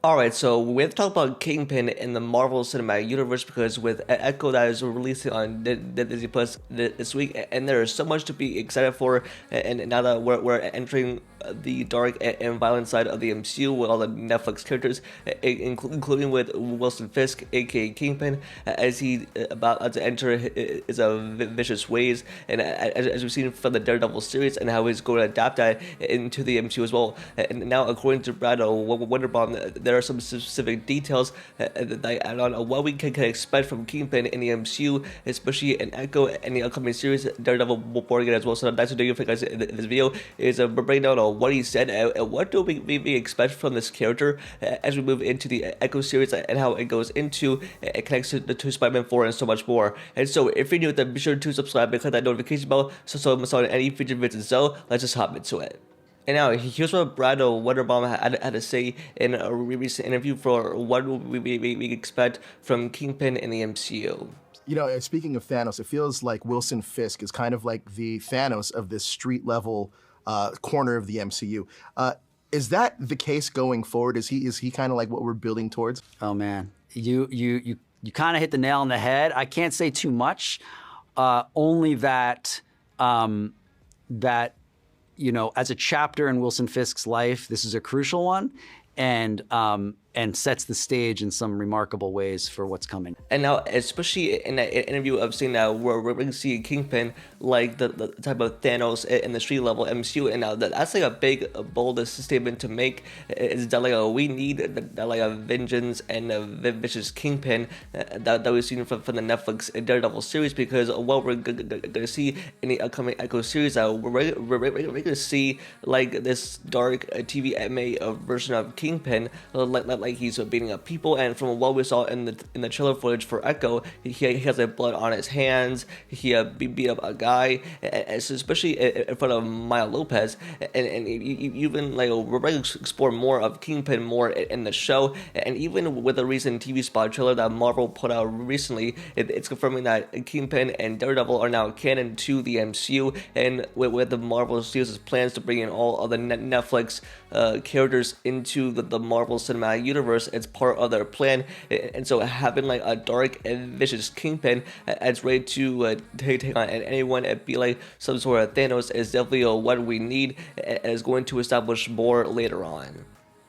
Alright, so we have to talk about Kingpin in the Marvel Cinematic Universe because with Echo that is releasing on Disney Plus this week, and there is so much to be excited for, and now that we're entering the dark and violent side of the MCU with all the Netflix characters, including with Wilson Fisk, aka Kingpin, as he about to enter his vicious ways, and as we've seen from the Daredevil series, and how he's going to adapt that into the MCU as well. And now, according to Brad Wonderbomb, there are some specific details that I add on what we can expect from Kingpin in the MCU, especially in Echo and the upcoming series Daredevil Born Again as well. So that's what I'm doing for you guys in this video, is a breakdown on what he said and what do we expect from this character as we move into the Echo series, and how it goes into it connects to Spider-Man 4 and so much more. And so if you're new, then be sure to subscribe and click that notification bell so miss out on any future videos. So let's just hop into it. And now, here's what Brad Wonderbaum had to say in a recent interview for what we expect from Kingpin in the MCU. You know, speaking of Thanos, it feels like Wilson Fisk is kind of like the Thanos of this street-level corner of the MCU. Is that the case going forward? Is he kind of like what we're building towards? Oh, man. You kind of hit the nail on the head. I can't say too much, only that you know, as a chapter in Wilson Fisk's life, this is a crucial one, and sets the stage in some remarkable ways for what's coming. And now, especially in that interview of seeing that we're going to see Kingpin like the type of Thanos in the street level MCU, and now that's like a big, bold statement to make. Is that like we need that like a vengeance and a vicious Kingpin that we've seen from the Netflix Daredevil series, because what we're going to see in the upcoming Echo series, we're going to see like this dark TV MA version of Kingpin, like he's beating up people. And from what we saw in the trailer footage for Echo, he has like blood on his hands. He beat up a guy, especially in front of Maya Lopez. And even like we're going to explore more of Kingpin more in the show. And even with the recent TV spot trailer that Marvel put out recently, it's confirming that Kingpin and Daredevil are now canon to the MCU. And with the Marvel Studios' plans to bring in all of the Netflix characters into the Marvel Cinematic Universe, it's part of their plan. And so having like a dark and vicious Kingpin as ready to take on anyone and be like some sort of Thanos is definitely what we need, and is going to establish more later on.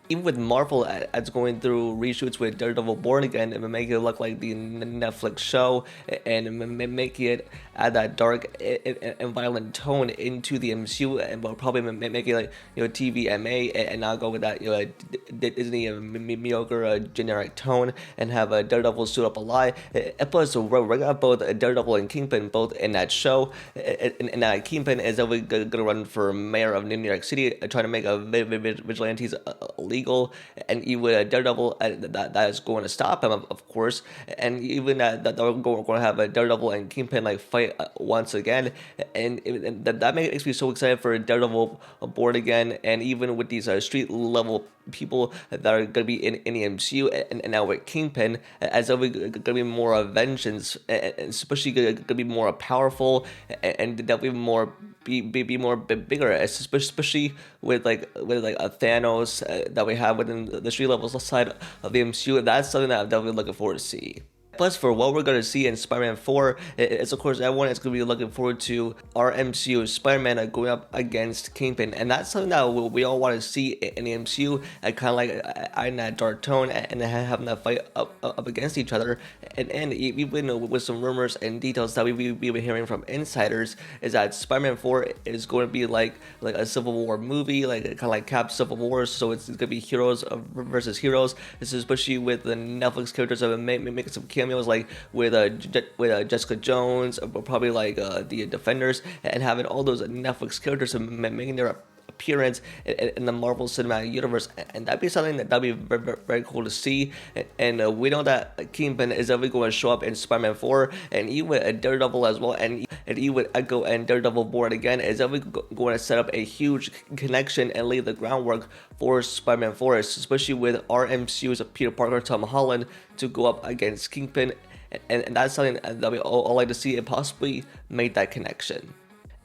Even with Marvel as going through reshoots with Daredevil Born Again and making it look like the Netflix show, and making it add that dark and violent tone into the MCU, and we'll probably make it like, you know, TV MA, and not go with that, you know, Disney mediocre generic tone, and have a Daredevil suit up a lie. Plus, we're gonna have both Daredevil and Kingpin both in that show, and Kingpin is definitely gonna run for mayor of New York City, trying to make vigilantes legal, and even Daredevil that is going to stop him, of course. And even that we're going to have a Daredevil and Kingpin like fight once again, and that makes me so excited for Daredevil Born Again. And even with these street level people that are going to be in the MCU, and now with Kingpin, as if we're going to be more of vengeance, and especially going to be more powerful, and definitely more be more bigger, especially with like a Thanos that we have within the street level side of the MCU. That's something that I'm definitely looking forward to see. Plus, for what we're going to see in Spider-Man 4, it's of course everyone is going to be looking forward to our MCU Spider-Man going up against Kingpin, and that's something that we all want to see in the MCU, kind of like adding that dark tone and having that fight up against each other. And even with some rumors and details that we've been hearing from insiders, is that Spider-Man 4 is going to be like a Civil War movie, like kind of like Cap's Civil War. So it's going to be heroes versus heroes. This is especially with the Netflix characters that have making some cameos, like with Jessica Jones, or probably like the Defenders, and having all those Netflix characters making their appearance in the Marvel Cinematic Universe, and that'd be something that'd be very, very cool to see. And we know that Kingpin is definitely going to show up in Spider-Man 4, and even with Daredevil as well, and even with Echo and Daredevil Born Again, is definitely going to set up a huge connection and lay the groundwork for Spider-Man 4, especially with our MCU's Peter Parker, Tom Holland, to go up against Kingpin, and that's something that we all like to see, and possibly make that connection.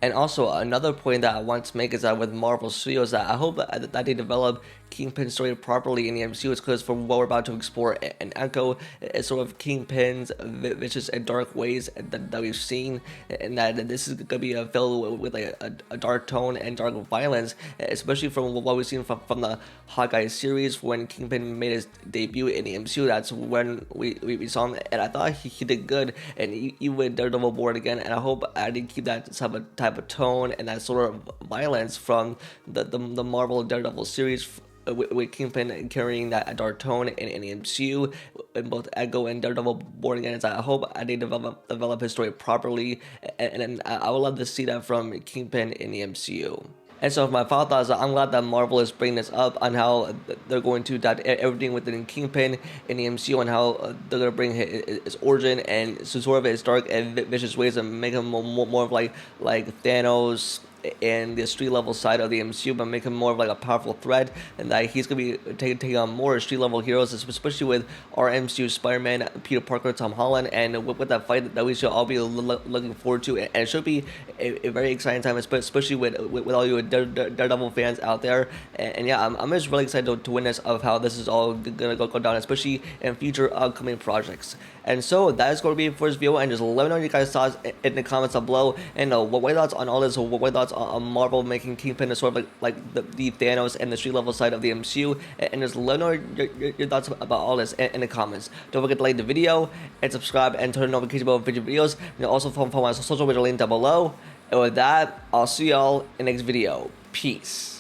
And also, another point that I want to make is that with Marvel Studios, that I hope that they develop Kingpin's story properly in the MCU is because from what we're about to explore and Echo is sort of Kingpin's vicious and dark ways that we've seen, and that this is gonna be filled with like a dark tone and dark violence, especially from what we've seen from the Hawkeye series when Kingpin made his debut in the MCU. That's when we saw him, and I thought he did good, and he went Daredevil board again, and I hope I did keep that type of tone and that sort of violence from the Marvel Daredevil series, with Kingpin carrying that dark tone in the MCU in both Echo and Daredevil Born Again. I hope I did develop his story properly, and I would love to see that from Kingpin in the MCU. And so, my final thoughts, I'm glad that Marvel is bringing this up on how they're going to adapt everything within Kingpin in the MCU, and how they're going to bring his origin and so sort of his dark and vicious ways and make him more of like Thanos and the street level side of the MCU, but make him more of like a powerful threat, and that he's gonna be taking on more street level heroes, especially with our MCU Spider-Man, Peter Parker, Tom Holland, and with that fight that we should all be looking forward to, and it should be a very exciting time, especially with all you Daredevil fans out there, and yeah, I'm just really excited to witness of how this is all gonna go down, especially in future upcoming projects. And so that is going to be it for this video, and just let me know your guys' thoughts in the comments down below, and what your thoughts on all this, what your thoughts on Marvel making Kingpin a sort of like the Thanos and the street level side of the MCU, and just let me know your thoughts about all this in the comments. Don't forget to like the video and subscribe and turn on notifications about future videos, and also follow my social media link down below. And with that, I'll see y'all in the next video. Peace.